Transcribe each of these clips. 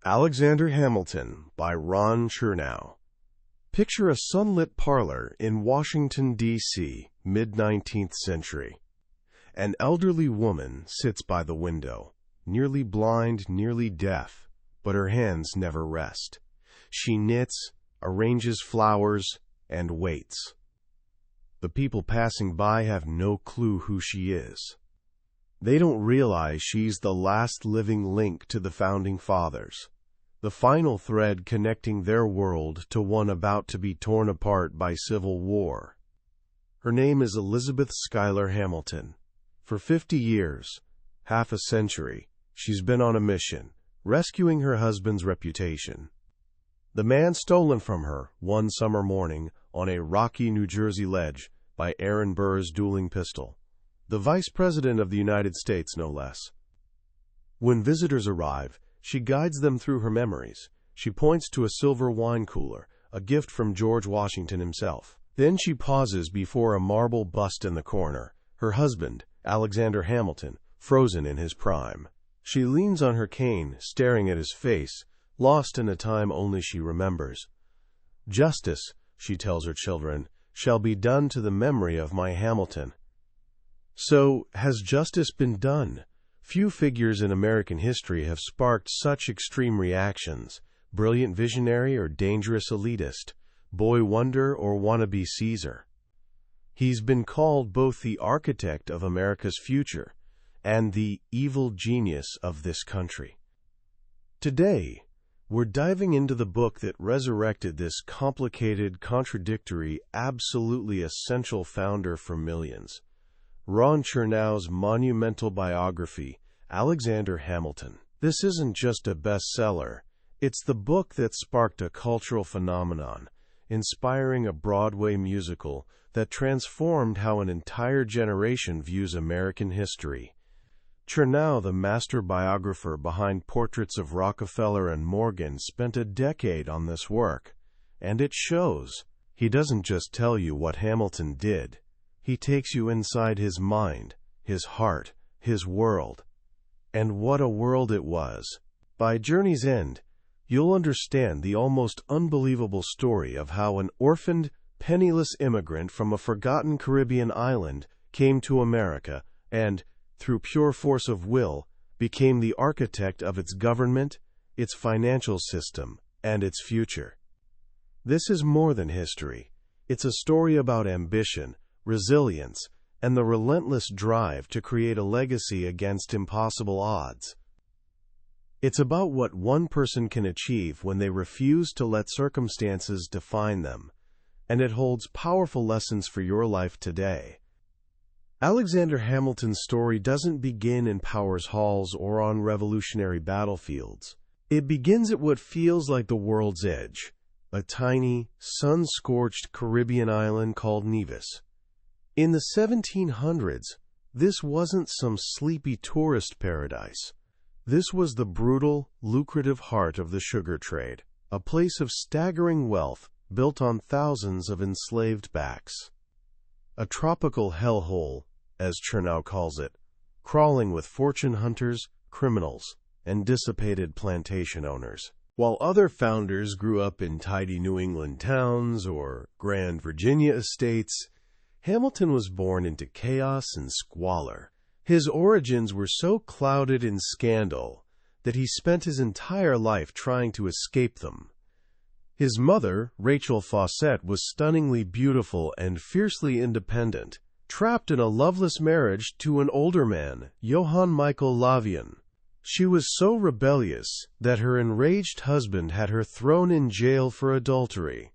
Alexander Hamilton by Ron Chernow. Picture a sunlit parlor in Washington, D.C., mid-19th century. An elderly woman sits by the window, nearly blind, nearly deaf, but her hands never rest. She knits, arranges flowers, and waits. The people passing by have no clue who she is. They don't realize she's the last living link to the Founding Fathers, the final thread connecting their world to one about to be torn apart by civil war. Her name is Elizabeth Schuyler Hamilton. For 50 years, half a century, she's been on a mission, rescuing her husband's reputation. The man stolen from her one summer morning on a rocky New Jersey ledge by Aaron Burr's dueling pistol. The Vice President of the United States, no less. When visitors arrive, she guides them through her memories. She points to a silver wine cooler, a gift from George Washington himself. Then she pauses before a marble bust in the corner, her husband, Alexander Hamilton, frozen in his prime. She leans on her cane, staring at his face, lost in a time only she remembers. "Justice," she tells her children, "shall be done to the memory of my Hamilton." So, has justice been done? Few figures in American history have sparked such extreme reactions: brilliant visionary or dangerous elitist, boy wonder or wannabe Caesar. He's been called both the architect of America's future and the evil genius of this country. Today, we're diving into the book that resurrected this complicated, contradictory, absolutely essential founder for millions. Ron Chernow's monumental biography, Alexander Hamilton. This isn't just a bestseller, it's the book that sparked a cultural phenomenon, inspiring a Broadway musical that transformed how an entire generation views American history. Chernow, the master biographer behind portraits of Rockefeller and Morgan, spent a decade on this work, and it shows. He doesn't just tell you what Hamilton did. He takes you inside his mind, his heart, his world. And what a world it was. By journey's end, you'll understand the almost unbelievable story of how an orphaned, penniless immigrant from a forgotten Caribbean island came to America and, through pure force of will, became the architect of its government, its financial system, and its future. This is more than history. It's a story about ambition, resilience, and the relentless drive to create a legacy against impossible odds. It's about what one person can achieve when they refuse to let circumstances define them, and it holds powerful lessons for your life today. Alexander Hamilton's story doesn't begin in Powers halls or on revolutionary battlefields. It begins at what feels like the world's edge, a tiny, sun-scorched Caribbean island called Nevis. In the 1700s, this wasn't some sleepy tourist paradise. This was the brutal, lucrative heart of the sugar trade, a place of staggering wealth built on thousands of enslaved backs. A tropical hellhole, as Chernow calls it, crawling with fortune hunters, criminals, and dissipated plantation owners. While other founders grew up in tidy New England towns or grand Virginia estates, Hamilton was born into chaos and squalor. His origins were so clouded in scandal that he spent his entire life trying to escape them. His mother, Rachel Fawcett, was stunningly beautiful and fiercely independent, trapped in a loveless marriage to an older man, Johann Michael Lavian. She was so rebellious that her enraged husband had her thrown in jail for adultery.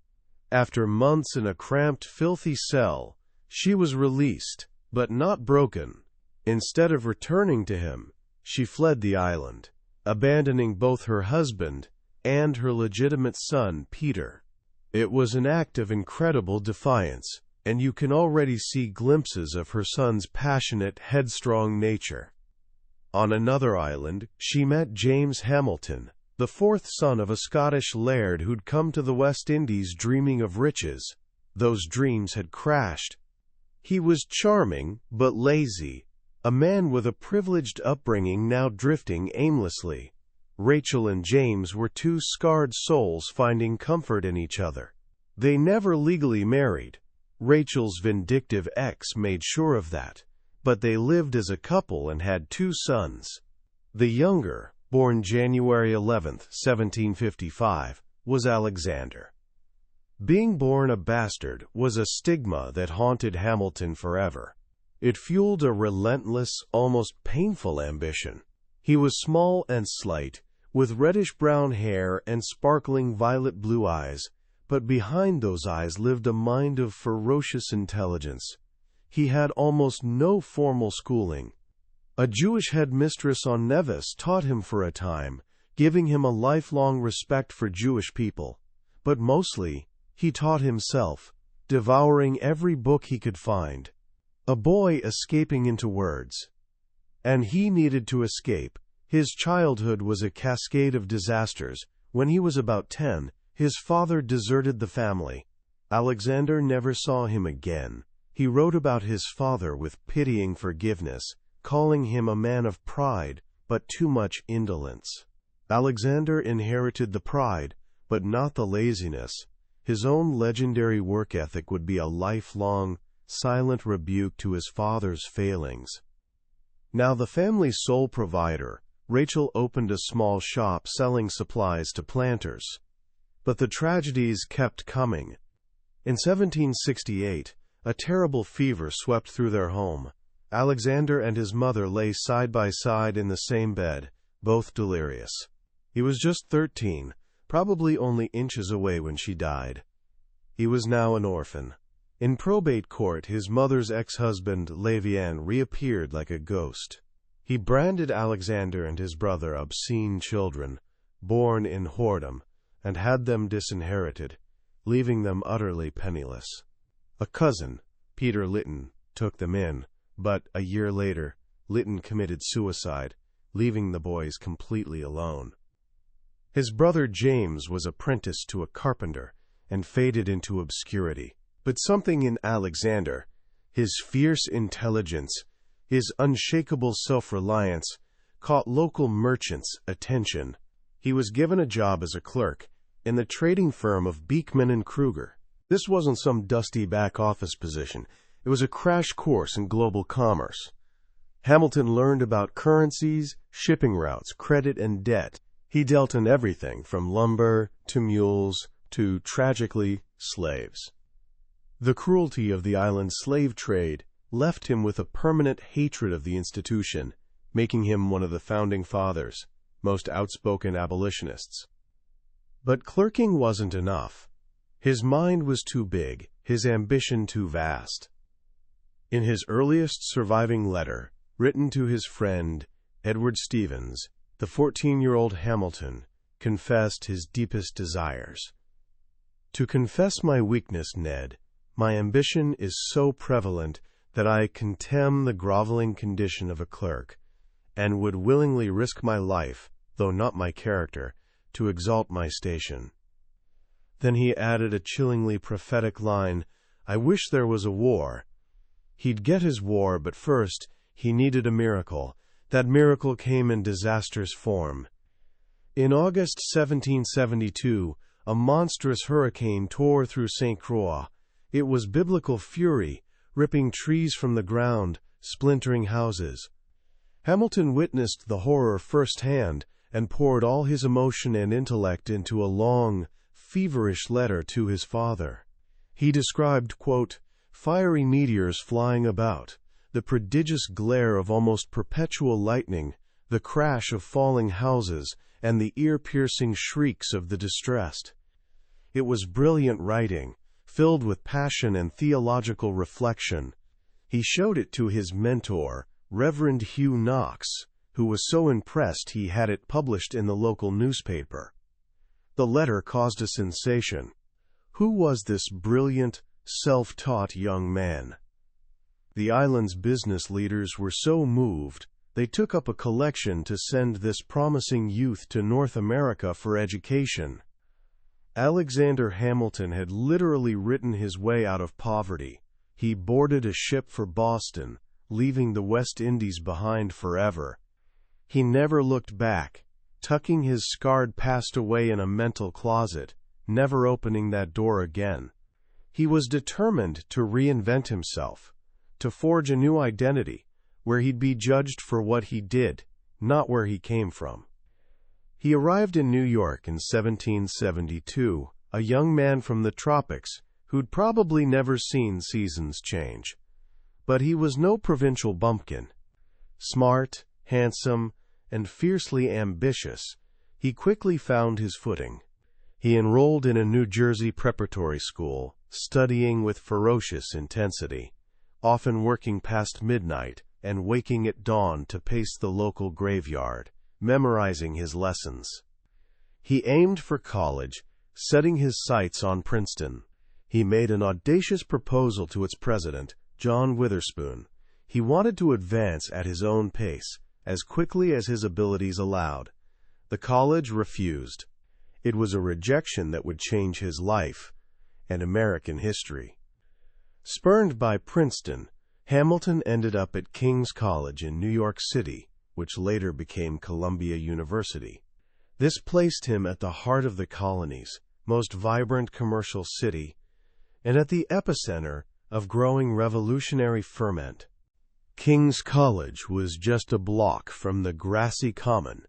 After months in a cramped, filthy cell, she was released, but not broken. Instead of returning to him, she fled the island, abandoning both her husband and her legitimate son, Peter. It was an act of incredible defiance, and you can already see glimpses of her son's passionate, headstrong nature. On another island, she met James Hamilton, the fourth son of a Scottish laird who'd come to the West Indies dreaming of riches. Those dreams had crashed. He was charming, but lazy, a man with a privileged upbringing now drifting aimlessly. Rachel and James were two scarred souls finding comfort in each other. They never legally married. Rachel's vindictive ex made sure of that, but they lived as a couple and had two sons. The younger, born January 11, 1755, was Alexander. Being born a bastard was a stigma that haunted Hamilton forever. It fueled a relentless, almost painful ambition. He was small and slight, with reddish-brown hair and sparkling violet-blue eyes, but behind those eyes lived a mind of ferocious intelligence. He had almost no formal schooling. A Jewish headmistress on Nevis taught him for a time, giving him a lifelong respect for Jewish people. But mostly, he taught himself, devouring every book he could find. A boy escaping into words. And he needed to escape. His childhood was a cascade of disasters. When he was about 10, his father deserted the family. Alexander never saw him again. He wrote about his father with pitying forgiveness, calling him a man of pride, but too much indolence. Alexander inherited the pride, but not the laziness. His own legendary work ethic would be a lifelong, silent rebuke to his father's failings. Now the family's sole provider, Rachel opened a small shop selling supplies to planters. But the tragedies kept coming. In 1768, a terrible fever swept through their home. Alexander and his mother lay side by side in the same bed, both delirious. He was just 13, probably only inches away when she died. He was now an orphan. In probate court, his mother's ex-husband, Levian, reappeared like a ghost. He branded Alexander and his brother obscene children, born in whoredom, and had them disinherited, leaving them utterly penniless. A cousin, Peter Lytton, took them in, but a year later, Lytton committed suicide, leaving the boys completely alone. His brother James was apprenticed to a carpenter and faded into obscurity. But something in Alexander, his fierce intelligence, his unshakable self-reliance, caught local merchants' attention. He was given a job as a clerk in the trading firm of Beekman and Kruger. This wasn't some dusty back-office position. It was a crash course in global commerce. Hamilton learned about currencies, shipping routes, credit, and debt. He dealt in everything from lumber to mules to, tragically, slaves. The cruelty of the island's slave trade left him with a permanent hatred of the institution, making him one of the founding fathers, most outspoken abolitionists. But clerking wasn't enough. His mind was too big, his ambition too vast. In his earliest surviving letter, written to his friend, Edward Stevens, the 14-year-old Hamilton confessed his deepest desires. "To confess my weakness, Ned, my ambition is so prevalent that I contemn the groveling condition of a clerk, and would willingly risk my life, though not my character, to exalt my station." Then he added a chillingly prophetic line, "I wish there was a war." He'd get his war, but first he needed a miracle. That miracle came in disaster's form. In August 1772, a monstrous hurricane tore through St. Croix. It was biblical fury, ripping trees from the ground, splintering houses. Hamilton witnessed the horror firsthand and poured all his emotion and intellect into a long, feverish letter to his father. He described, quote, "fiery meteors flying about, the prodigious glare of almost perpetual lightning, the crash of falling houses, and the ear-piercing shrieks of the distressed." It was brilliant writing, filled with passion and theological reflection. He showed it to his mentor, Reverend Hugh Knox, who was so impressed he had it published in the local newspaper. The letter caused a sensation. Who was this brilliant, self-taught young man? The island's business leaders were so moved, they took up a collection to send this promising youth to North America for education. Alexander Hamilton had literally written his way out of poverty. He boarded a ship for Boston, leaving the West Indies behind forever. He never looked back. tucking his scarred past away in a mental closet, never opening that door again. He was determined to reinvent himself, to forge a new identity, where he'd be judged for what he did, not where he came from. He arrived in New York in 1772, a young man from the tropics who'd probably never seen seasons change. But he was no provincial bumpkin. Smart, handsome, and fiercely ambitious, he quickly found his footing. He enrolled in a New Jersey preparatory school, studying with ferocious intensity, often working past midnight and waking at dawn to pace the local graveyard, memorizing his lessons. He aimed for college, setting his sights on Princeton. He made an audacious proposal to its president, John Witherspoon. He wanted to advance at his own pace, as quickly as his abilities allowed. The college refused. It was a rejection that would change his life and American history. Spurned by Princeton, Hamilton ended up at King's College in New York City, which later became Columbia University. This placed him at the heart of the colony's most vibrant commercial city and at the epicenter of growing revolutionary ferment. King's College was just a block from the grassy common,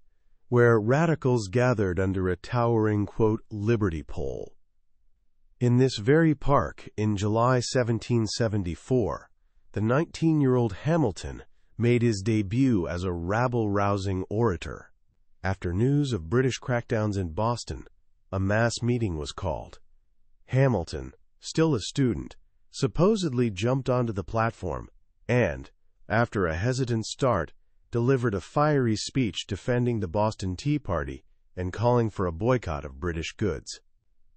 where radicals gathered under a towering, quote, liberty pole. In this very park, in July 1774, the 19-year-old Hamilton made his debut as a rabble-rousing orator. After news of British crackdowns in Boston, a mass meeting was called. Hamilton, still a student, supposedly jumped onto the platform and, after a hesitant start, delivered a fiery speech defending the Boston Tea Party and calling for a boycott of British goods.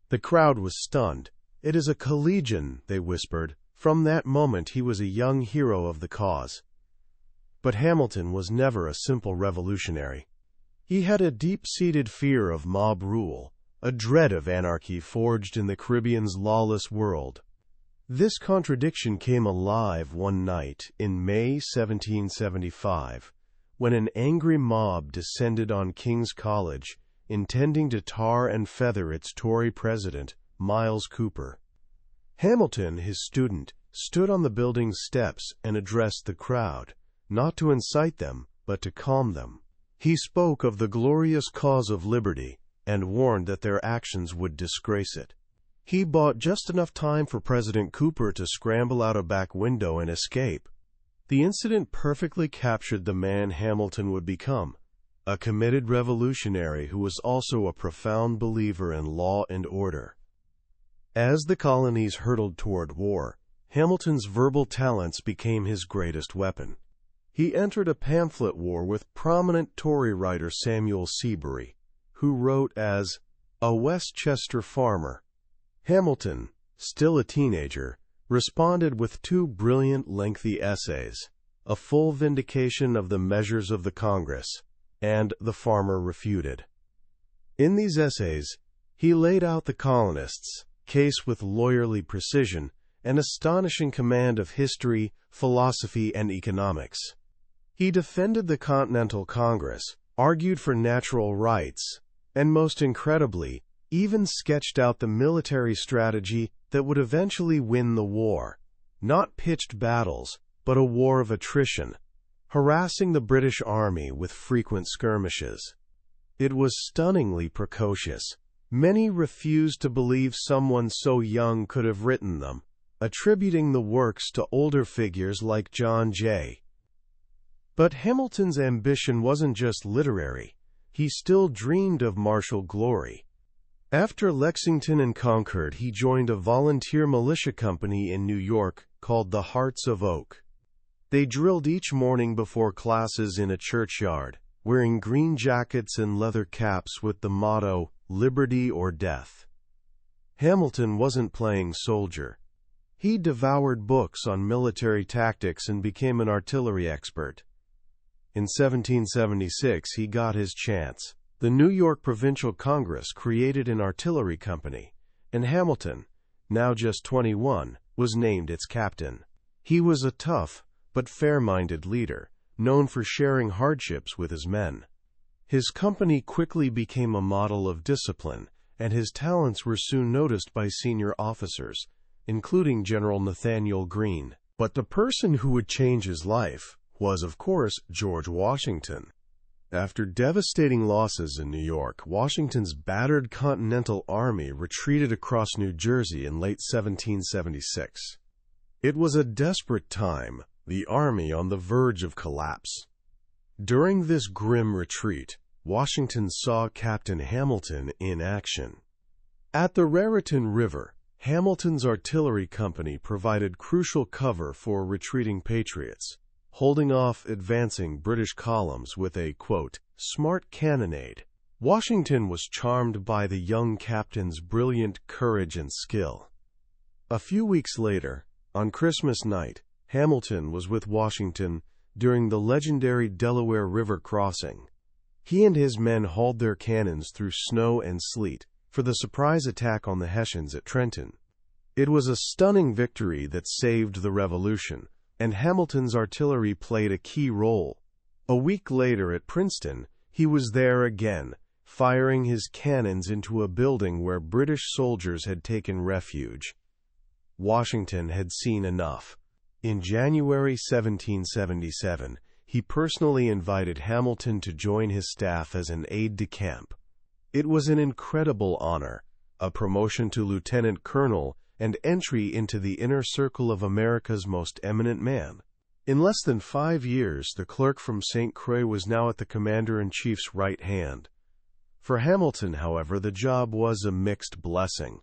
The crowd was stunned. "It is a collegian," they whispered. From that moment he was a young hero of the cause. But Hamilton was never a simple revolutionary. He had a deep-seated fear of mob rule, a dread of anarchy forged in the Caribbean's lawless world. This contradiction came alive one night in May 1775, when an angry mob descended on King's College, intending to tar and feather its Tory president, Miles Cooper. Hamilton, his student, stood on the building's steps and addressed the crowd, not to incite them, but to calm them. He spoke of the glorious cause of liberty and warned that their actions would disgrace it. He bought just enough time for President Cooper to scramble out a back window and escape. The incident perfectly captured the man Hamilton would become, a committed revolutionary who was also a profound believer in law and order. As the colonies hurtled toward war, Hamilton's verbal talents became his greatest weapon. He entered a pamphlet war with prominent Tory writer Samuel Seabury, who wrote as a Westchester farmer. Hamilton, still a teenager, responded with two brilliant, lengthy essays, A Full Vindication of the Measures of the Congress, and The Farmer Refuted. In these essays, he laid out the colonists' case with lawyerly precision and astonishing command of history, philosophy, and economics. He defended the Continental Congress, argued for natural rights, and most incredibly, even sketched out the military strategy that would eventually win the war. Not pitched battles, but a war of attrition, harassing the British Army with frequent skirmishes. It was stunningly precocious. Many refused to believe someone so young could have written them, attributing the works to older figures like John Jay. But Hamilton's ambition wasn't just literary. He still dreamed of martial glory. After Lexington and Concord, he joined a volunteer militia company in New York called the Hearts of Oak. They drilled each morning before classes in a churchyard, wearing green jackets and leather caps with the motto, "Liberty or Death." Hamilton wasn't playing soldier. He devoured books on military tactics and became an artillery expert. In 1776, he got his chance. The New York Provincial Congress created an artillery company, and Hamilton, now just 21, was named its captain. He was a tough but fair-minded leader, known for sharing hardships with his men. His company quickly became a model of discipline, and his talents were soon noticed by senior officers, including General Nathanael Greene. But the person who would change his life was, of course, George Washington. After devastating losses in New York, Washington's battered Continental Army retreated across New Jersey in late 1776. It was a desperate time, the army on the verge of collapse. During this grim retreat, Washington saw Captain Hamilton in action. At the Raritan River, Hamilton's artillery company provided crucial cover for retreating patriots, holding off advancing British columns with a, quote, smart cannonade. Washington was charmed by the young captain's brilliant courage and skill. A few weeks later, on Christmas night, Hamilton was with Washington during the legendary Delaware River crossing. He and his men hauled their cannons through snow and sleet for the surprise attack on the Hessians at Trenton. It was a stunning victory that saved the Revolution, and Hamilton's artillery played a key role. A week later at Princeton, he was there again, firing his cannons into a building where British soldiers had taken refuge. Washington had seen enough. In January 1777, he personally invited Hamilton to join his staff as an aide-de-camp. It was an incredible honor, a promotion to lieutenant colonel and entry into the inner circle of America's most eminent man. In less than 5 years, the clerk from St. Croix was now at the commander-in-chief's right hand. For Hamilton, however, the job was a mixed blessing.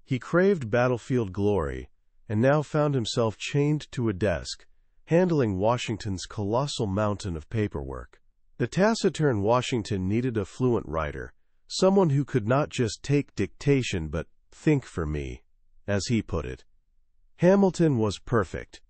He craved battlefield glory, and now found himself chained to a desk, handling Washington's colossal mountain of paperwork. The taciturn Washington needed a fluent writer, someone who could not just take dictation but think for me, as he put it. Hamilton was perfect.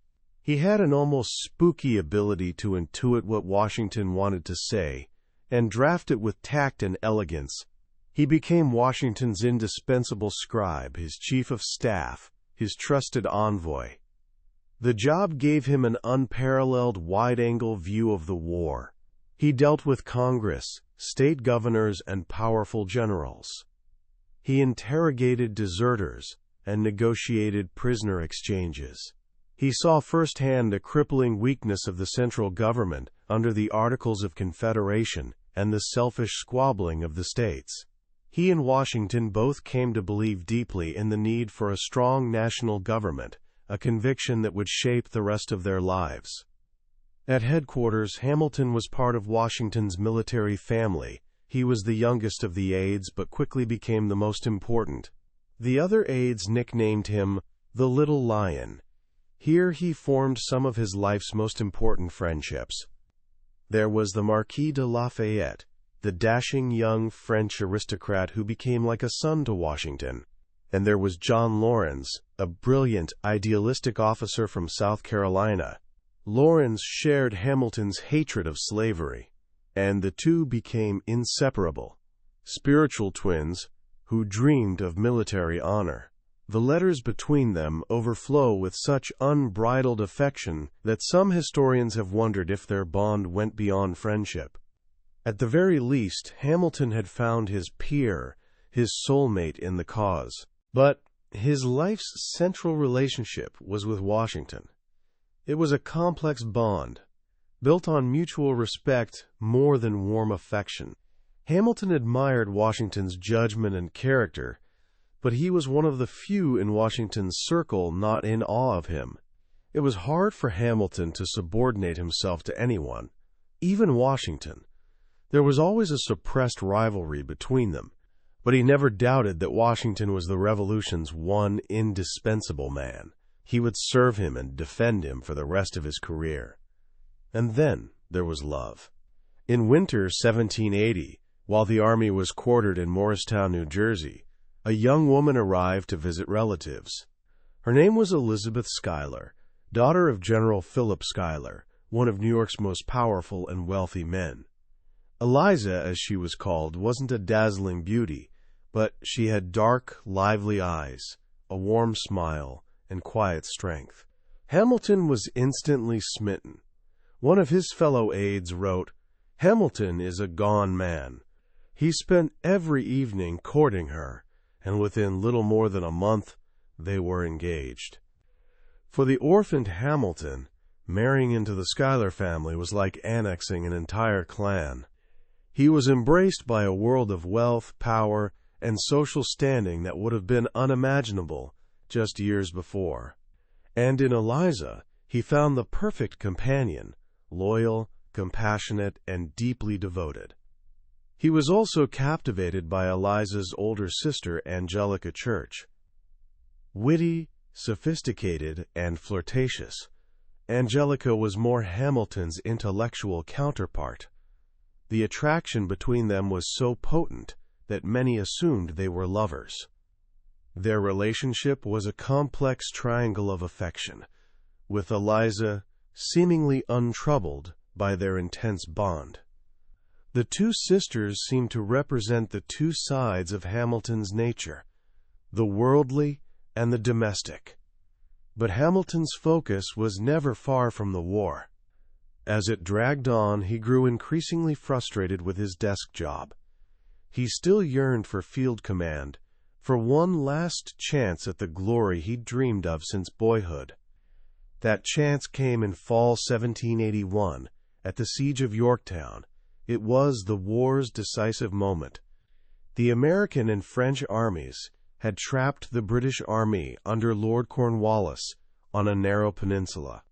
He had an almost spooky ability to intuit what Washington wanted to say, and draft it with tact and elegance. He became Washington's indispensable scribe, his chief of staff, his trusted envoy. The job gave him an unparalleled wide-angle view of the war. He dealt with Congress, state governors, and powerful generals. He interrogated deserters and negotiated prisoner exchanges. He saw firsthand the crippling weakness of the central government under the Articles of Confederation and the selfish squabbling of the states. He and Washington both came to believe deeply in the need for a strong national government, a conviction that would shape the rest of their lives. At headquarters, Hamilton was part of Washington's military family. He was the youngest of the aides, but quickly became the most important. The other aides nicknamed him the Little Lion. Here he formed some of his life's most important friendships. There was the Marquis de Lafayette, the dashing young French aristocrat who became like a son to Washington. And there was John Laurens, a brilliant, idealistic officer from South Carolina. Laurens shared Hamilton's hatred of slavery, and the two became inseparable, spiritual twins who dreamed of military honor. The letters between them overflow with such unbridled affection that some historians have wondered if their bond went beyond friendship. At the very least, Hamilton had found his peer, his soulmate in the cause. But his life's central relationship was with Washington. It was a complex bond, built on mutual respect more than warm affection. Hamilton admired Washington's judgment and character, but he was one of the few in Washington's circle not in awe of him. It was hard for Hamilton to subordinate himself to anyone, even Washington. There was always a suppressed rivalry between them, but he never doubted that Washington was the Revolution's one indispensable man. He would serve him and defend him for the rest of his career. And then there was love. In winter 1780, while the army was quartered in Morristown, New Jersey, a young woman arrived to visit relatives. Her name was Elizabeth Schuyler, daughter of General Philip Schuyler, one of New York's most powerful and wealthy men. Eliza, as she was called, wasn't a dazzling beauty, but she had dark, lively eyes, a warm smile, and quiet strength. Hamilton was instantly smitten. One of his fellow aides wrote, Hamilton is a gone man. He spent every evening courting her, and within little more than a month, they were engaged. For the orphaned Hamilton, marrying into the Schuyler family was like annexing an entire clan. He was embraced by a world of wealth, power, and social standing that would have been unimaginable just years before. And in Eliza, he found the perfect companion, loyal, compassionate, and deeply devoted. He was also captivated by Eliza's older sister, Angelica Church. Witty, sophisticated, and flirtatious, Angelica was more Hamilton's intellectual counterpart. The attraction between them was so potent that many assumed they were lovers. Their relationship was a complex triangle of affection, with Eliza seemingly untroubled by their intense bond. The two sisters seemed to represent the two sides of Hamilton's nature, the worldly and the domestic. But Hamilton's focus was never far from the war. As it dragged on, he grew increasingly frustrated with his desk job. He still yearned for field command, for one last chance at the glory he'd dreamed of since boyhood. That chance came in fall 1781, at the siege of Yorktown. It was the war's decisive moment. The American and French armies had trapped the British Army under Lord Cornwallis on a narrow peninsula.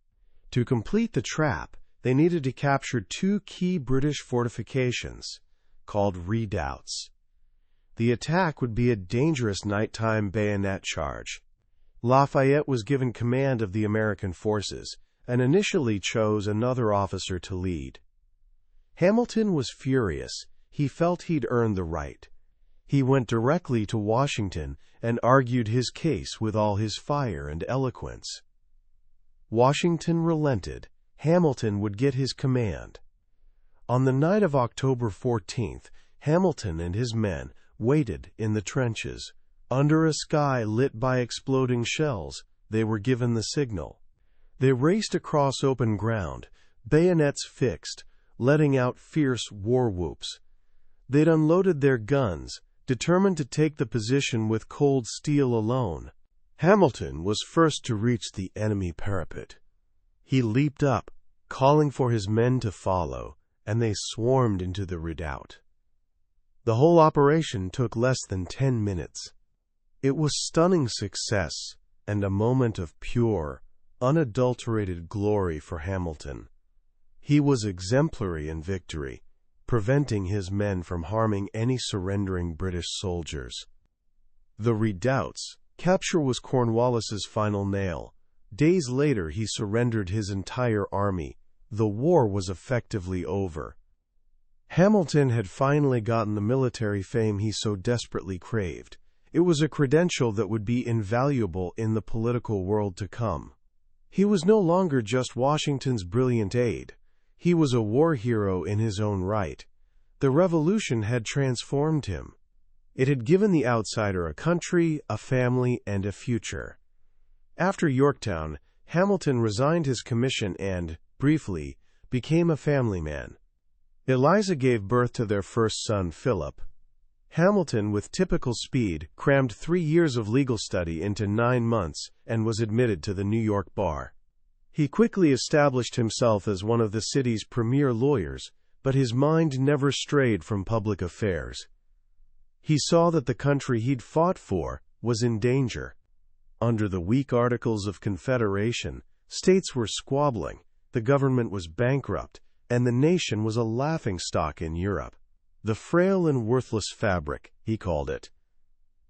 To complete the trap, they needed to capture two key British fortifications, called redoubts. The attack would be a dangerous nighttime bayonet charge. Lafayette was given command of the American forces, and initially chose another officer to lead. Hamilton was furious. He felt he'd earned the right. He went directly to Washington and argued his case with all his fire and eloquence. Washington relented. Hamilton would get his command. On the night of October 14th, Hamilton and his men waited in the trenches. Under a sky lit by exploding shells, they were given the signal. They raced across open ground, bayonets fixed, letting out fierce war whoops. They'd unloaded their guns, determined to take the position with cold steel alone. Hamilton was first to reach the enemy parapet. He leaped up, calling for his men to follow, and they swarmed into the redoubt. The whole operation took less than 10 minutes. It was stunning success and a moment of pure, unadulterated glory for Hamilton. He was exemplary in victory, preventing his men from harming any surrendering British soldiers. The redoubts' capture was Cornwallis's final nail. Days later, he surrendered his entire army. The war was effectively over. Hamilton had finally gotten the military fame he so desperately craved. It was a credential that would be invaluable in the political world to come. He was no longer just Washington's brilliant aide. He was a war hero in his own right. The Revolution had transformed him. It had given the outsider a country, a family, and a future. After Yorktown, Hamilton resigned his commission and, briefly, became a family man. Eliza gave birth to their first son, Philip. Hamilton, with typical speed, crammed 3 years of legal study into 9 months and was admitted to the New York bar. He quickly established himself as one of the city's premier lawyers, but his mind never strayed from public affairs. He saw that the country he'd fought for was in danger. Under the weak Articles of Confederation, states were squabbling, the government was bankrupt, and the nation was a laughingstock in Europe. The frail and worthless fabric, he called it.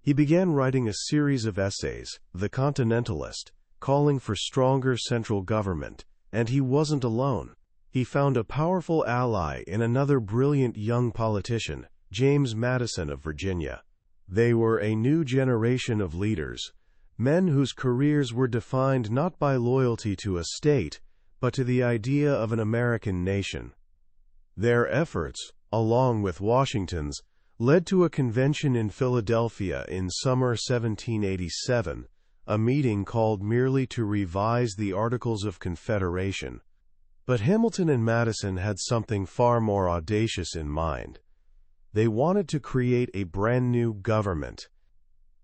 He began writing a series of essays, The Continentalist, calling for stronger central government, and he wasn't alone. He found a powerful ally in another brilliant young politician, James Madison of Virginia. They were a new generation of leaders, men whose careers were defined not by loyalty to a state, but to the idea of an American nation. Their efforts, along with Washington's, led to a convention in Philadelphia in summer 1787, a meeting called merely to revise the Articles of Confederation. But Hamilton and Madison had something far more audacious in mind. They wanted to create a brand new government.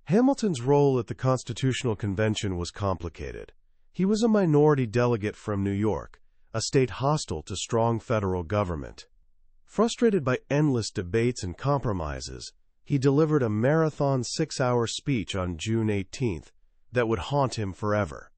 Hamilton's role at the Constitutional Convention was complicated. He was a minority delegate from New York, a state hostile to strong federal government. Frustrated by endless debates and compromises, he delivered a marathon 6-hour speech on June 18th that would haunt him forever.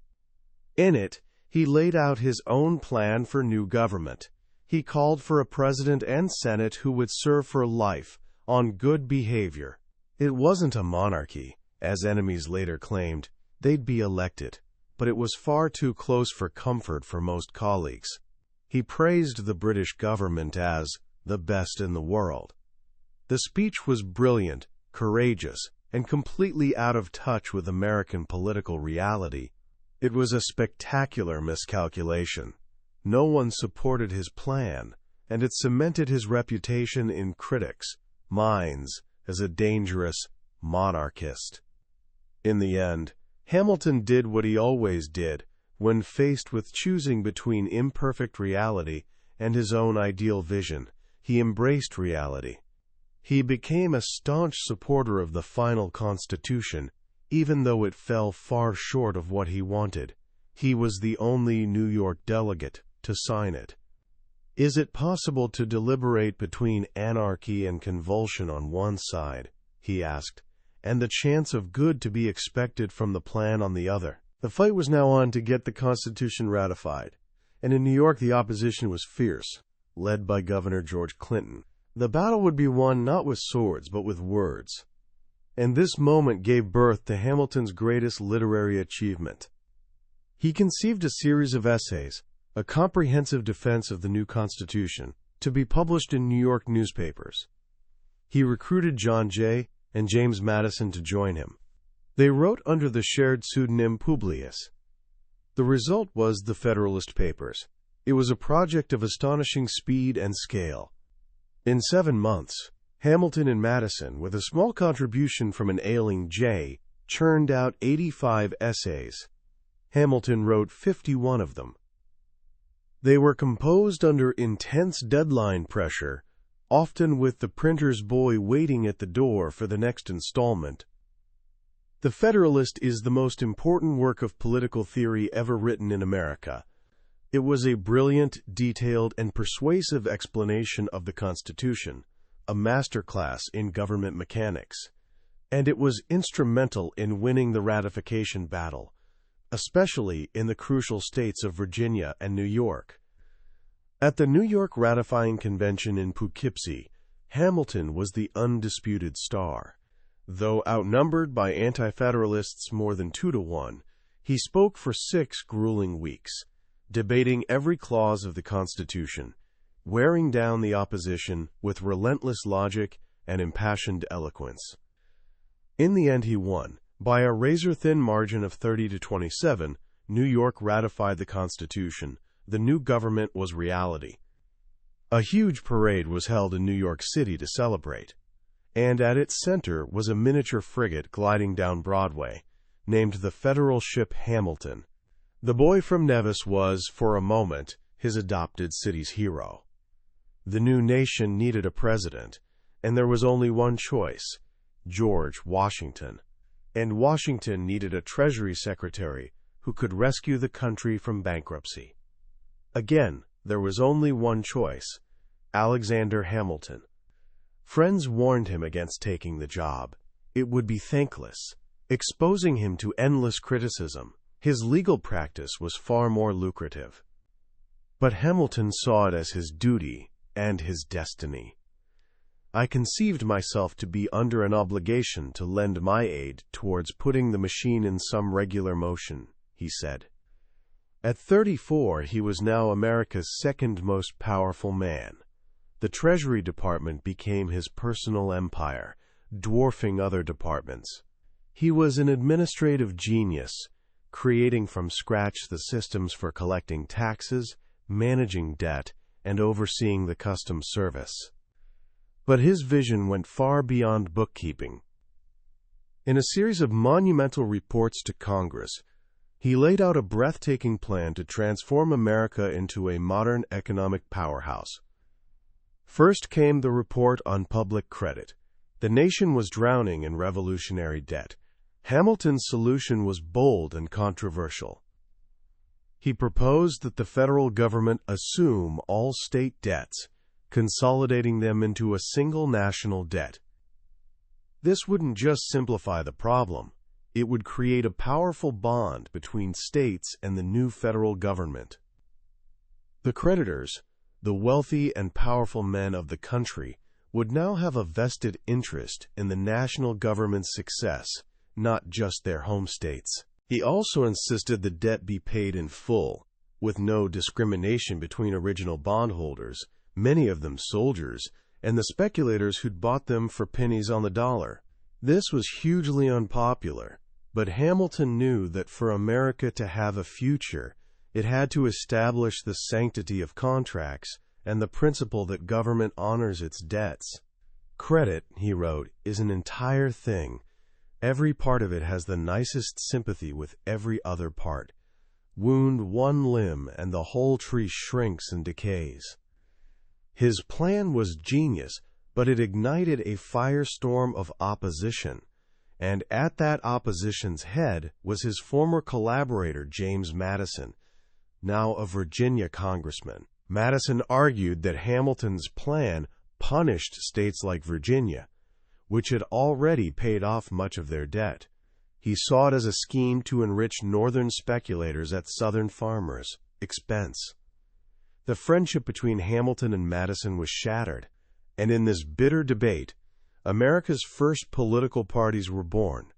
In it, he laid out his own plan for new government. He called for a president and Senate who would serve for life on good behavior. It wasn't a monarchy, as enemies later claimed. They'd be elected, but it was far too close for comfort for most colleagues. He praised the British government as the best in the world. The speech was brilliant, courageous, and completely out of touch with American political reality. It was a spectacular miscalculation. No one supported his plan, and it cemented his reputation in critics' minds as a dangerous monarchist. In the end, Hamilton did what he always did when faced with choosing between imperfect reality and his own ideal vision. He embraced reality. He became a staunch supporter of the final Constitution, even though it fell far short of what he wanted. He was the only New York delegate to sign it. Is it possible to deliberate between anarchy and convulsion on one side, he asked, and the chance of good to be expected from the plan on the other? The fight was now on to get the Constitution ratified, and in New York the opposition was fierce, led by Governor George Clinton. The battle would be won not with swords, but with words. And this moment gave birth to Hamilton's greatest literary achievement. He conceived a series of essays, a comprehensive defense of the new Constitution, to be published in New York newspapers. He recruited John Jay and James Madison to join him. They wrote under the shared pseudonym Publius. The result was the Federalist Papers. It was a project of astonishing speed and scale. In 7 months, Hamilton and Madison, with a small contribution from an ailing Jay, churned out 85 essays. Hamilton wrote 51 of them. They were composed under intense deadline pressure, often with the printer's boy waiting at the door for the next installment. The Federalist is the most important work of political theory ever written in America. It was a brilliant, detailed, and persuasive explanation of the Constitution, a masterclass in government mechanics, and it was instrumental in winning the ratification battle, especially in the crucial states of Virginia and New York. At the New York ratifying convention in Poughkeepsie, Hamilton was the undisputed star. Though outnumbered by anti-federalists more than 2-1, he spoke for 6 grueling weeks, debating every clause of the Constitution, wearing down the opposition with relentless logic and impassioned eloquence. In the end, he won. By a razor-thin margin of 30-27, New York ratified the Constitution. The new government was reality. A huge parade was held in New York City to celebrate, and at its center was a miniature frigate gliding down Broadway, named the Federal ship Hamilton. The boy from Nevis was, for a moment, his adopted city's hero. The new nation needed a president, and there was only one choice, George Washington. And Washington needed a Treasury secretary who could rescue the country from bankruptcy. Again, there was only one choice, Alexander Hamilton. Friends warned him against taking the job. It would be thankless, exposing him to endless criticism. His legal practice was far more lucrative. But Hamilton saw it as his duty and his destiny. I conceived myself to be under an obligation to lend my aid towards putting the machine in some regular motion, he said. At 34, he was now America's second most powerful man. The Treasury Department became his personal empire, dwarfing other departments. He was an administrative genius, creating from scratch the systems for collecting taxes, managing debt, and overseeing the customs service. But his vision went far beyond bookkeeping. In a series of monumental reports to Congress, He laid out a breathtaking plan to transform America into a modern economic powerhouse. First came the report on public credit. The nation was drowning in revolutionary debt. Hamilton's solution was bold and controversial. He proposed that the federal government assume all state debts, consolidating them into a single national debt. This wouldn't just simplify the problem. It would create a powerful bond between states and the new federal government. The creditors, the wealthy and powerful men of the country, would now have a vested interest in the national government's success, not just their home states. He also insisted the debt be paid in full, with no discrimination between original bondholders, many of them soldiers, and the speculators who'd bought them for pennies on the dollar. This was hugely unpopular, but Hamilton knew that for America to have a future, it had to establish the sanctity of contracts and the principle that government honors its debts. Credit, he wrote, is an entire thing. Every part of it has the nicest sympathy with every other part. Wound one limb and the whole tree shrinks and decays. His plan was genius, but it ignited a firestorm of opposition. And at that opposition's head was his former collaborator, James Madison, now a Virginia congressman. Madison argued that Hamilton's plan punished states like Virginia, which had already paid off much of their debt. He saw it as a scheme to enrich northern speculators at southern farmers' expense. The friendship between Hamilton and Madison was shattered, and in this bitter debate, America's first political parties were born.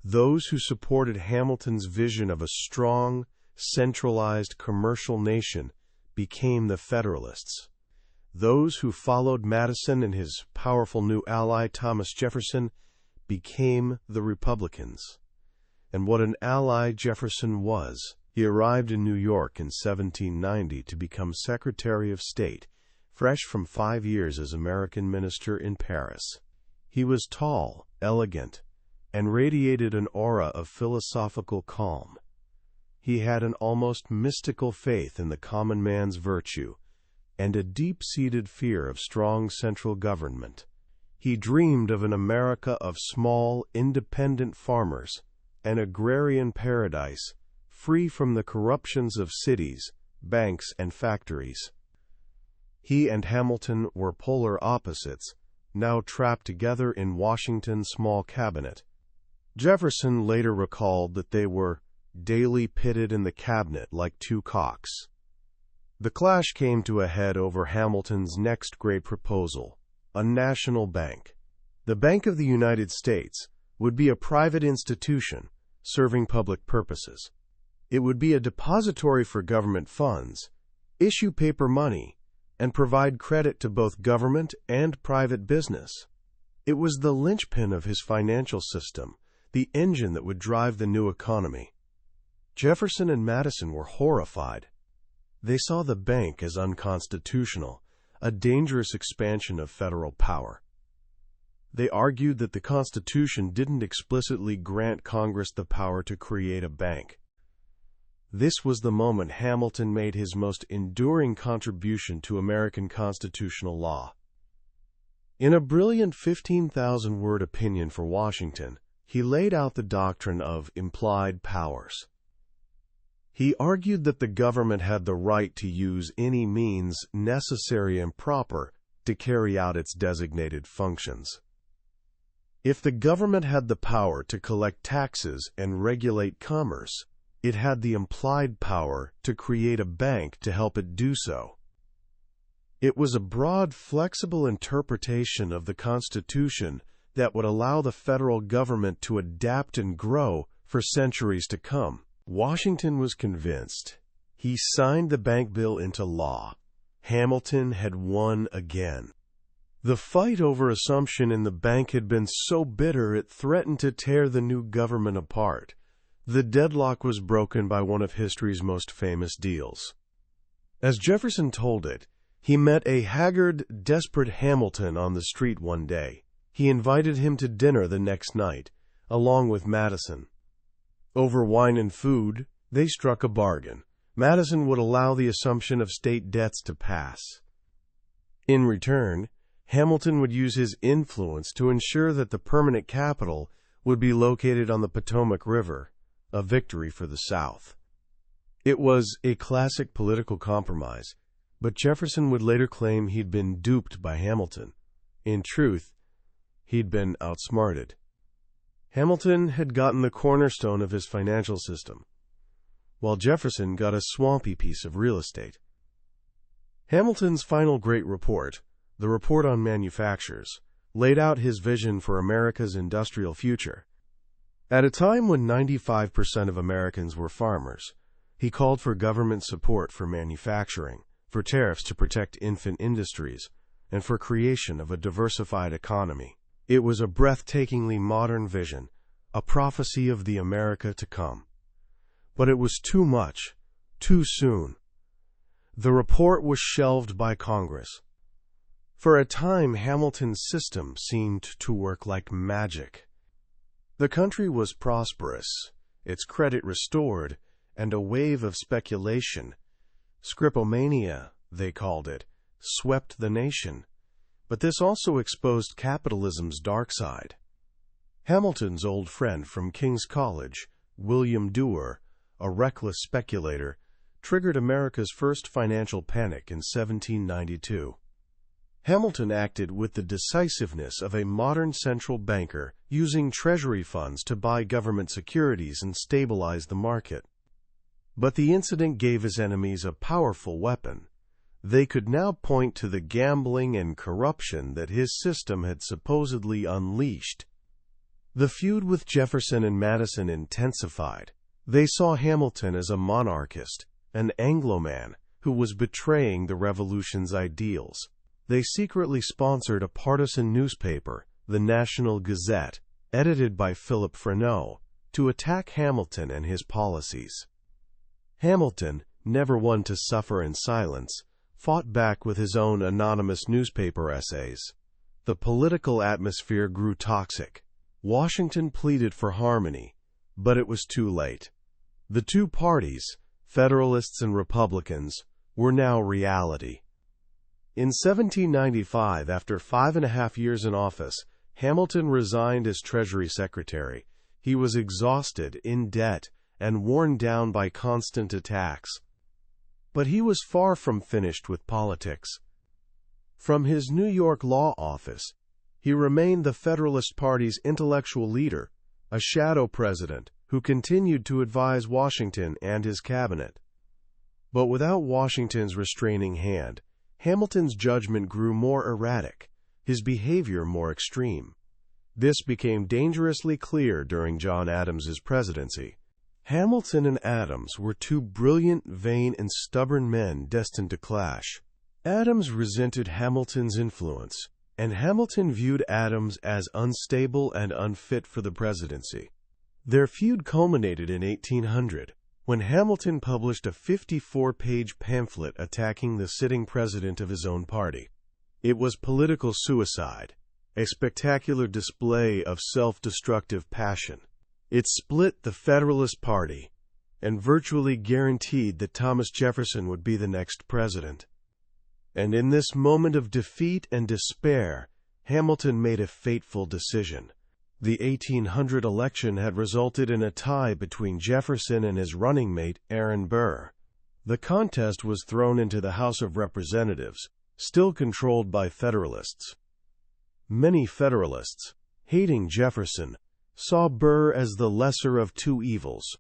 Those who supported Hamilton's vision of a strong, centralized commercial nation became the Federalists. Those who followed Madison and his powerful new ally Thomas Jefferson became the Republicans. And what an ally Jefferson was! He arrived in New York in 1790 to become Secretary of State, fresh from 5 years as American minister in Paris. He was tall, elegant, and radiated an aura of philosophical calm. He had an almost mystical faith in the common man's virtue, and a deep-seated fear of strong central government. He dreamed of an America of small, independent farmers, an agrarian paradise, free from the corruptions of cities, banks, and factories. He and Hamilton were polar opposites, now trapped together in Washington's small cabinet. Jefferson later recalled that they were daily pitted in the cabinet like two cocks. The clash came to a head over Hamilton's next great proposal, a national bank. The Bank of the United States would be a private institution serving public purposes. It would be a depository for government funds, issue paper money, and provide credit to both government and private business. It was the linchpin of his financial system, the engine that would drive the new economy. Jefferson and Madison were horrified. They saw the bank as unconstitutional, a dangerous expansion of federal power. They argued that the Constitution didn't explicitly grant Congress the power to create a bank. This was the moment Hamilton made his most enduring contribution to American constitutional law. In a brilliant 15,000-word opinion for Washington, he laid out the doctrine of implied powers. He argued that the government had the right to use any means necessary and proper to carry out its designated functions. If the government had the power to collect taxes and regulate commerce, it had the implied power to create a bank to help it do so. It was a broad, flexible interpretation of the Constitution that would allow the federal government to adapt and grow for centuries to come. Washington was convinced. He signed the bank bill into law. Hamilton had won again. The fight over assumption in the bank had been so bitter it threatened to tear the new government apart. The deadlock was broken by one of history's most famous deals. As Jefferson told it, he met a haggard, desperate Hamilton on the street one day. He invited him to dinner the next night, along with Madison. Over wine and food, they struck a bargain. Madison would allow the assumption of state debts to pass. In return, Hamilton would use his influence to ensure that the permanent capital would be located on the Potomac River, a victory for the South. It was a classic political compromise, but Jefferson would later claim he'd been duped by Hamilton. In truth, he'd been outsmarted. Hamilton had gotten the cornerstone of his financial system, while Jefferson got a swampy piece of real estate. Hamilton's final great report, the Report on Manufactures, laid out his vision for America's industrial future. At a time when 95% of Americans were farmers, he called for government support for manufacturing, for tariffs to protect infant industries, and for creation of a diversified economy. It was a breathtakingly modern vision, a prophecy of the America to come. But it was too much, too soon. The report was shelved by Congress. For a time, Hamilton's system seemed to work like magic. The country was prosperous, its credit restored, and a wave of speculation, scripomania, they called it, swept the nation. But this also exposed capitalism's dark side. Hamilton's old friend from King's College, William Duer, a reckless speculator, triggered America's first financial panic in 1792. Hamilton acted with the decisiveness of a modern central banker, using Treasury funds to buy government securities and stabilize the market. But the incident gave his enemies a powerful weapon. They could now point to the gambling and corruption that his system had supposedly unleashed. The feud with Jefferson and Madison intensified. They saw Hamilton as a monarchist, an Anglo-man who was betraying the Revolution's ideals. They secretly sponsored a partisan newspaper, the National Gazette, edited by Philip Freneau, to attack Hamilton and his policies. Hamilton, never one to suffer in silence, fought back with his own anonymous newspaper essays. The political atmosphere grew toxic. Washington pleaded for harmony, but it was too late. The two parties, Federalists and Republicans, were now reality. In 1795, after 5.5 years in office, Hamilton resigned as Treasury Secretary. He was exhausted, in debt, and worn down by constant attacks. But he was far from finished with politics. From his New York law office, he remained the Federalist Party's intellectual leader, a shadow president who continued to advise Washington and his cabinet. But without Washington's restraining hand, Hamilton's judgment grew more erratic, his behavior more extreme. This became dangerously clear during John Adams's presidency. Hamilton and Adams were two brilliant, vain, and stubborn men destined to clash. Adams resented Hamilton's influence, and Hamilton viewed Adams as unstable and unfit for the presidency. Their feud culminated in 1800, when Hamilton published a 54-page pamphlet attacking the sitting president of his own party. It was political suicide, a spectacular display of self-destructive passion. It split the Federalist Party and virtually guaranteed that Thomas Jefferson would be the next president. And in this moment of defeat and despair, Hamilton made a fateful decision. The 1800 election had resulted in a tie between Jefferson and his running mate, Aaron Burr. The contest was thrown into the House of Representatives, still controlled by Federalists. Many Federalists, hating Jefferson, saw Burr as the lesser of two evils.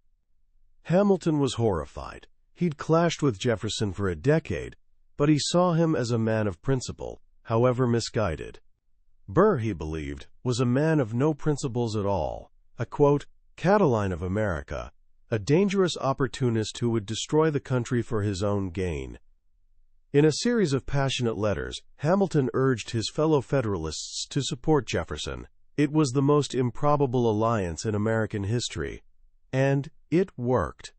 Hamilton was horrified. He'd clashed with Jefferson for a decade, but he saw him as a man of principle, however misguided. Burr, he believed, was a man of no principles at all, a, quote, Catiline of America, a dangerous opportunist who would destroy the country for his own gain. In a series of passionate letters, Hamilton urged his fellow Federalists to support Jefferson. It was the most improbable alliance in American history, and it worked.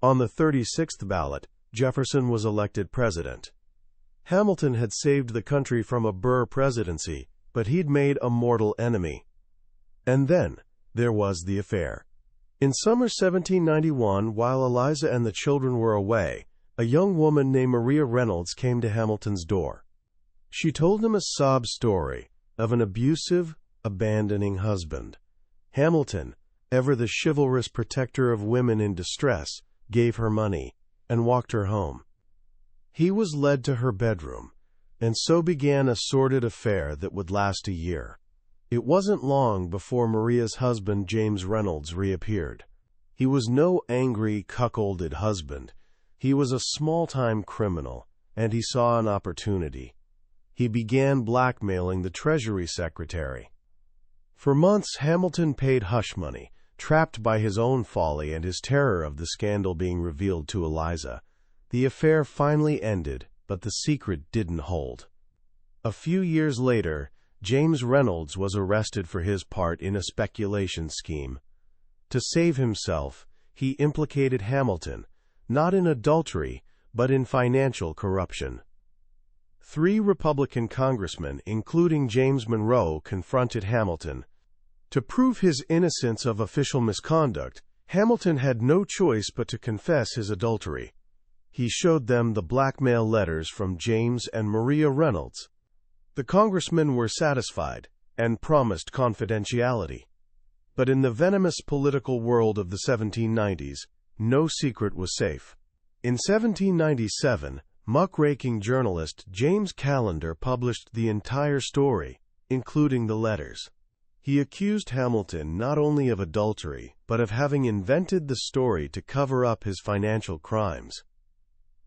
On the 36th ballot, Jefferson was elected president. Hamilton had saved the country from a Burr presidency, but he'd made a mortal enemy. And then there was the affair. In summer 1791, while Eliza and the children were away, a young woman named Maria Reynolds came to Hamilton's door. She told him a sob story of an abusive, abandoning husband. Hamilton, ever the chivalrous protector of women in distress, gave her money and walked her home. He was led to her bedroom, and so began a sordid affair that would last a year. It wasn't long before Maria's husband, James Reynolds, reappeared. He was no angry, cuckolded husband. He was a small-time criminal, and he saw an opportunity. He began blackmailing the Treasury secretary. For months, Hamilton paid hush money, trapped by his own folly and his terror of the scandal being revealed to Eliza. The affair finally ended, but the secret didn't hold. A few years later, James Reynolds was arrested for his part in a speculation scheme. To save himself, he implicated Hamilton, not in adultery, but in financial corruption. 3 Republican congressmen, including James Monroe, confronted Hamilton. To prove his innocence of official misconduct, Hamilton had no choice but to confess his adultery. He showed them the blackmail letters from James and Maria Reynolds. The congressmen were satisfied and promised confidentiality. But in the venomous political world of the 1790s, no secret was safe. In 1797, muckraking journalist James Callender published the entire story, including the letters. He accused Hamilton not only of adultery, but of having invented the story to cover up his financial crimes.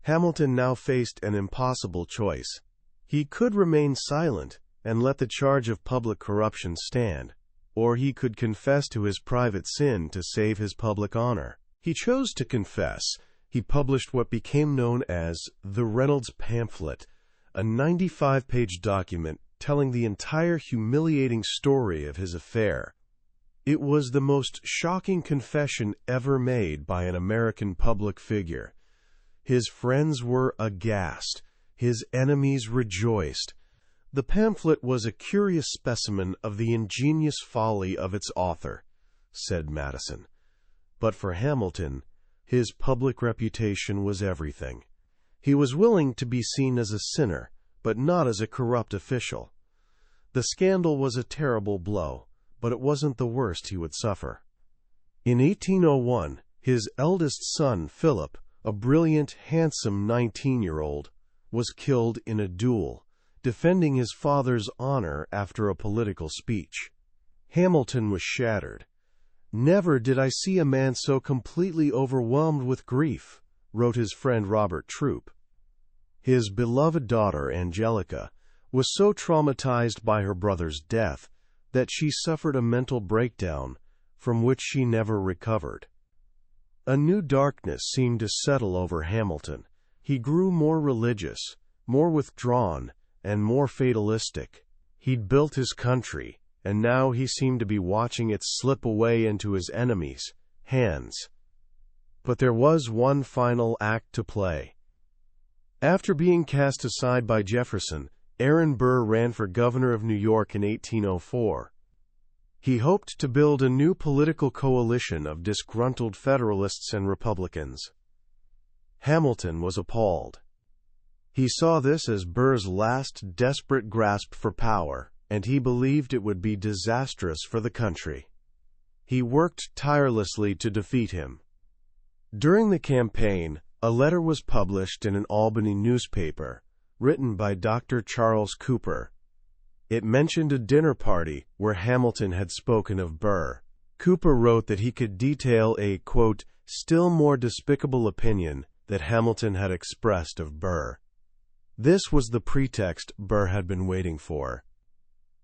Hamilton now faced an impossible choice. He could remain silent and let the charge of public corruption stand, or he could confess to his private sin to save his public honor. He chose to confess. He published what became known as the Reynolds Pamphlet, a 95-page document telling the entire humiliating story of his affair. It was the most shocking confession ever made by an American public figure. His friends were aghast. His enemies rejoiced. The pamphlet was a curious specimen of the ingenious folly of its author, said Madison. But for Hamilton, his public reputation was everything. He was willing to be seen as a sinner, but not as a corrupt official. The scandal was a terrible blow, but it wasn't the worst he would suffer. In 1801, his eldest son, Philip, a brilliant, handsome 19-year-old, was killed in a duel, defending his father's honor after a political speech. Hamilton was shattered. "Never did I see a man so completely overwhelmed with grief," wrote his friend Robert Troup. His beloved daughter, Angelica, was so traumatized by her brother's death that she suffered a mental breakdown from which she never recovered. A new darkness seemed to settle over Hamilton. He grew more religious, more withdrawn, and more fatalistic. He'd built his country, and now he seemed to be watching it slip away into his enemies' hands. But there was one final act to play. After being cast aside by Jefferson, Aaron Burr ran for governor of New York in 1804. He hoped to build a new political coalition of disgruntled Federalists and Republicans. Hamilton was appalled. He saw this as Burr's last desperate grasp for power, and he believed it would be disastrous for the country. He worked tirelessly to defeat him. During the campaign, a letter was published in an Albany newspaper, written by Dr. Charles Cooper. It mentioned a dinner party where Hamilton had spoken of Burr. Cooper wrote that he could detail a, quote, still more despicable opinion that Hamilton had expressed of Burr. This was the pretext Burr had been waiting for.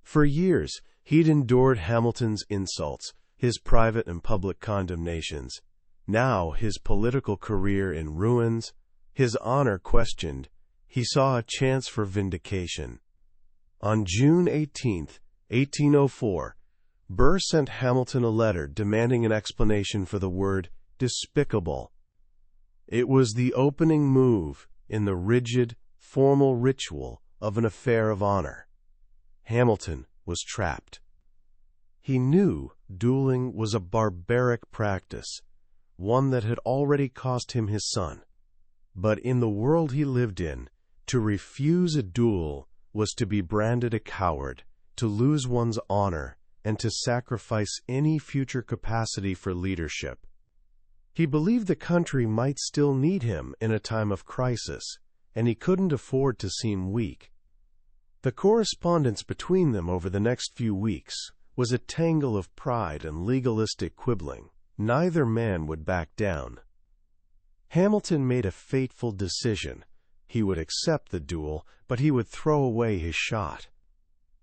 For years, he'd endured Hamilton's insults, his private and public condemnations. Now, his political career in ruins, his honor questioned, he saw a chance for vindication. On June 18, 1804, Burr sent Hamilton a letter demanding an explanation for the word despicable. It was the opening move in the rigid, formal ritual of an affair of honor. Hamilton was trapped. He knew dueling was a barbaric practice, one that had already cost him his son. But in the world he lived in, to refuse a duel was to be branded a coward, to lose one's honor, and to sacrifice any future capacity for leadership. He believed the country might still need him in a time of crisis, and he couldn't afford to seem weak. The correspondence between them over the next few weeks was a tangle of pride and legalistic quibbling. Neither man would back down. Hamilton made a fateful decision. He would accept the duel, but he would throw away his shot.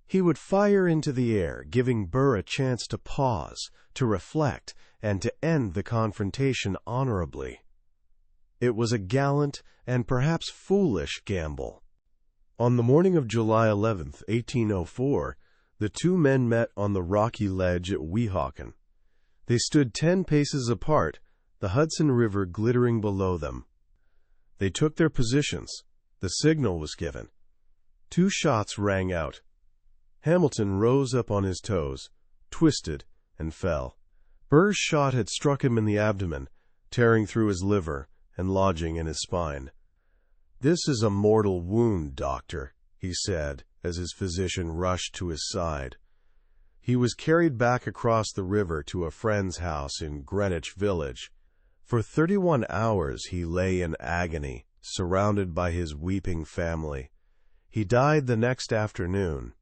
He would fire into the air, giving Burr a chance to pause, to reflect, and to end the confrontation honorably. It was a gallant and perhaps foolish gamble. On the morning of July 11, 1804, the two men met on the rocky ledge at Weehawken. They stood 10 paces apart, the Hudson River glittering below them. They took their positions. The signal was given. 2 shots rang out. Hamilton rose up on his toes, twisted, and fell. Burr's shot had struck him in the abdomen, tearing through his liver and lodging in his spine. "This is a mortal wound, doctor," he said, as his physician rushed to his side. He was carried back across the river to a friend's house in Greenwich Village. For 31 hours he lay in agony, surrounded by his weeping family. He died the next afternoon.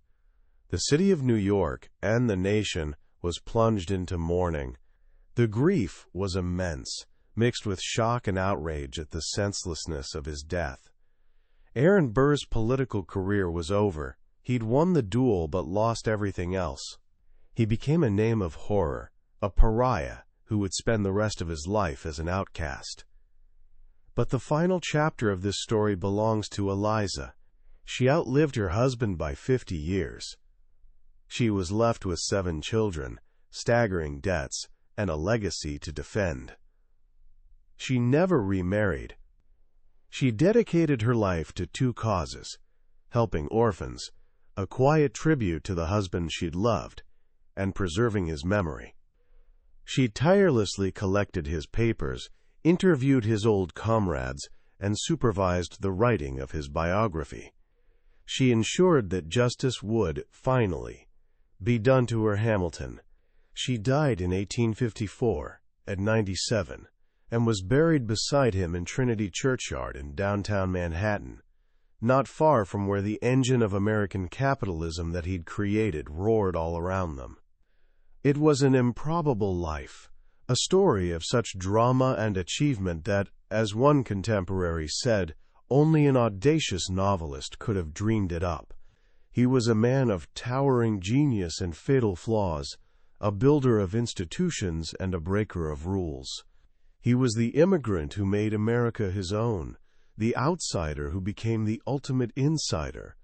The city of New York and the nation was plunged into mourning. The grief was immense, mixed with shock and outrage at the senselessness of his death. Aaron Burr's political career was over. He'd won the duel but lost everything else. He became a name of horror, a pariah who would spend the rest of his life as an outcast. But the final chapter of this story belongs to Eliza. She outlived her husband by 50 years. She was left with 7 children, staggering debts, and a legacy to defend. She never remarried. She dedicated her life to 2 causes: helping orphans, a quiet tribute to the husband she'd loved, and preserving his memory. She tirelessly collected his papers, interviewed his old comrades, and supervised the writing of his biography. She ensured that justice would, finally, be done to her Hamilton. She died in 1854, at 97, and was buried beside him in Trinity Churchyard in downtown Manhattan, not far from where the engine of American capitalism that he'd created roared all around them. It was an improbable life, a story of such drama and achievement that, as one contemporary said, only an audacious novelist could have dreamed it up. He was a man of towering genius and fatal flaws, a builder of institutions and a breaker of rules. He was the immigrant who made America his own, the outsider who became the ultimate insider,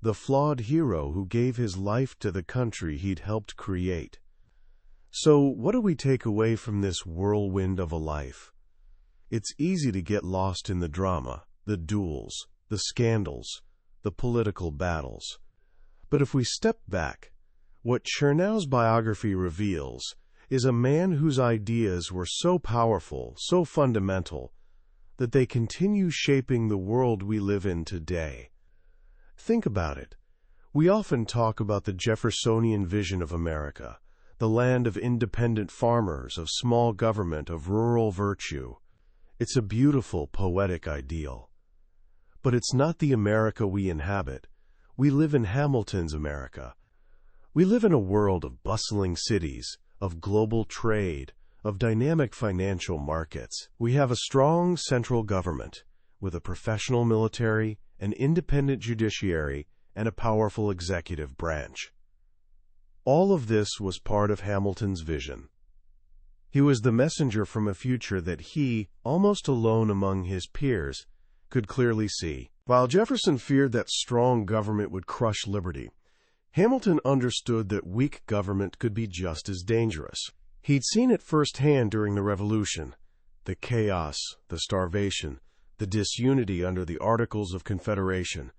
the flawed hero who gave his life to the country he'd helped create. So, what do we take away from this whirlwind of a life? It's easy to get lost in the drama, the duels, the scandals, the political battles. But if we step back, what Chernow's biography reveals is a man whose ideas were so powerful, so fundamental, that they continue shaping the world we live in today. Think about it. We often talk about the Jeffersonian vision of America, the land of independent farmers, of small government, of rural virtue. It's a beautiful, poetic ideal. But it's not the America we inhabit. We live in Hamilton's America. We live in a world of bustling cities, of global trade, of dynamic financial markets. We have a strong central government, with a professional military, an independent judiciary, and a powerful executive branch. All of this was part of Hamilton's vision. He was the messenger from a future that he, almost alone among his peers, could clearly see. While Jefferson feared that strong government would crush liberty, Hamilton understood that weak government could be just as dangerous. He'd seen it firsthand during the Revolution: the chaos, the starvation, the disunity under the Articles of Confederation.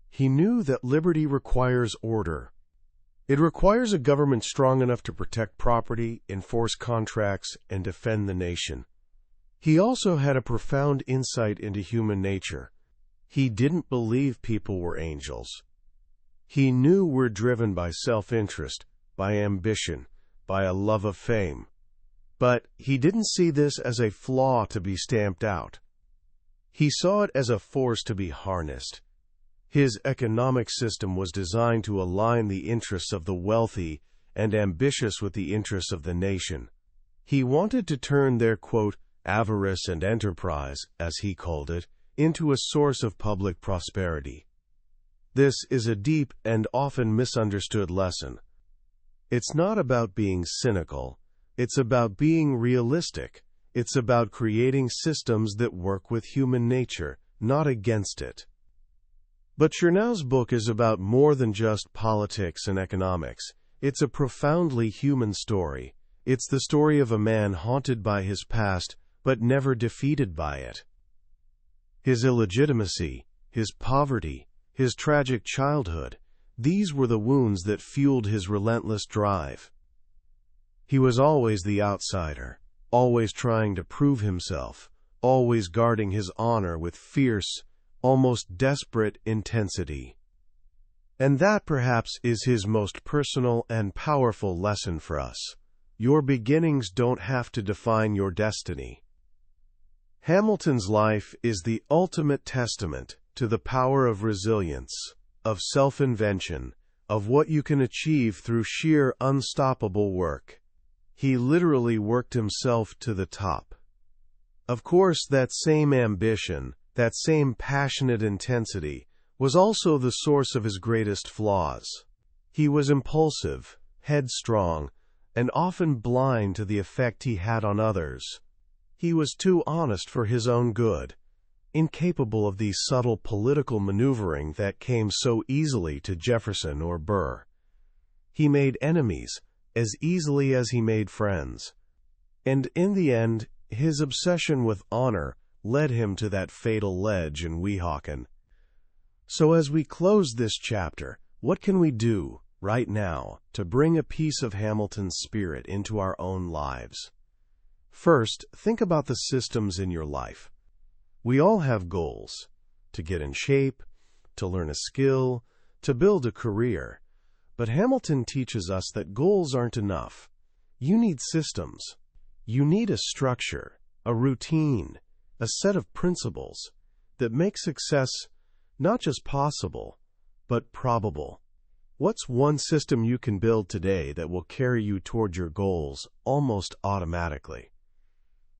He knew that liberty requires order. It requires a government strong enough to protect property, enforce contracts, and defend the nation. He also had a profound insight into human nature. He didn't believe people were angels. He knew we're driven by self-interest, by ambition, by a love of fame. But he didn't see this as a flaw to be stamped out. He saw it as a force to be harnessed. His economic system was designed to align the interests of the wealthy and ambitious with the interests of the nation. He wanted to turn their, quote, avarice and enterprise, as he called it, into a source of public prosperity. This is a deep and often misunderstood lesson. It's not about being cynical. It's about being realistic. It's about creating systems that work with human nature, not against it. But Chernow's book is about more than just politics and economics. It's a profoundly human story. It's the story of a man haunted by his past, but never defeated by it. His illegitimacy, his poverty, his tragic childhood, these were the wounds that fueled his relentless drive. He was always the outsider, always trying to prove himself, always guarding his honor with fierce, almost desperate intensity. And that perhaps is his most personal and powerful lesson for us. Your beginnings don't have to define your destiny. Hamilton's life is the ultimate testament to the power of resilience, of self-invention, of what you can achieve through sheer unstoppable work. He literally worked himself to the top. Of course, that same ambition, that same passionate intensity, was also the source of his greatest flaws. He was impulsive, headstrong, and often blind to the effect he had on others. He was too honest for his own good, incapable of the subtle political maneuvering that came so easily to Jefferson or Burr. He made enemies as easily as he made friends. And in the end, his obsession with honor led him to that fatal ledge in Weehawken. So as we close this chapter, what can we do right now to bring a piece of Hamilton's spirit into our own lives? First, think about the systems in your life. We all have goals: to get in shape, to learn a skill, to build a career. But Hamilton teaches us that goals aren't enough. You need systems. You need a structure, a routine, a set of principles that make success not just possible, but probable. What's one system you can build today that will carry you toward your goals almost automatically?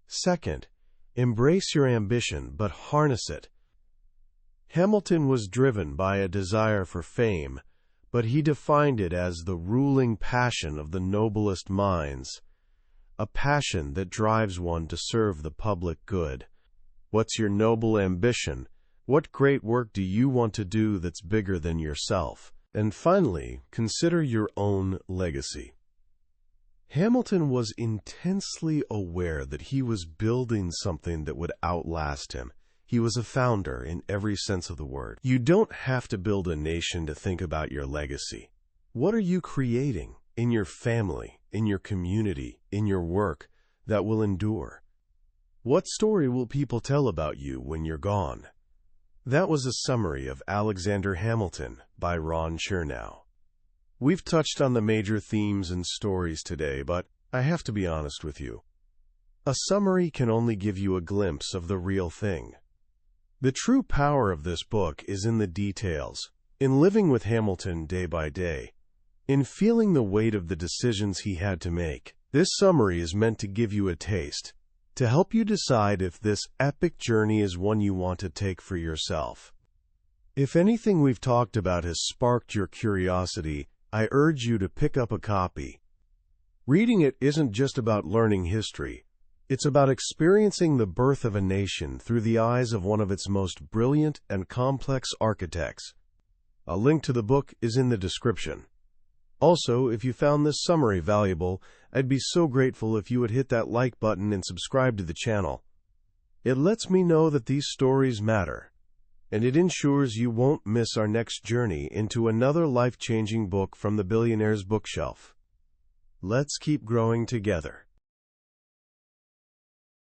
Second, embrace your ambition, but harness it. Hamilton was driven by a desire for fame, but he defined it as the ruling passion of the noblest minds, a passion that drives one to serve the public good. What's your noble ambition? What great work do you want to do that's bigger than yourself? And finally, consider your own legacy. Hamilton was intensely aware that he was building something that would outlast him. He was a founder in every sense of the word. You don't have to build a nation to think about your legacy. What are you creating in your family, in your community, in your work that will endure? What story will people tell about you when you're gone? That was a summary of Alexander Hamilton by Ron Chernow. We've touched on the major themes and stories today, but I have to be honest with you. A summary can only give you a glimpse of the real thing. The true power of this book is in the details, in living with Hamilton day by day, in feeling the weight of the decisions he had to make. This summary is meant to give you a taste, to help you decide if this epic journey is one you want to take for yourself. If anything we've talked about has sparked your curiosity, I urge you to pick up a copy. Reading it isn't just about learning history. It's about experiencing the birth of a nation through the eyes of one of its most brilliant and complex architects. A link to the book is in the description. Also, if you found this summary valuable, I'd be so grateful if you would hit that like button and subscribe to the channel. It lets me know that these stories matter. and it ensures you won't miss our next journey into another life-changing book from the billionaire's bookshelf. Let's keep growing together.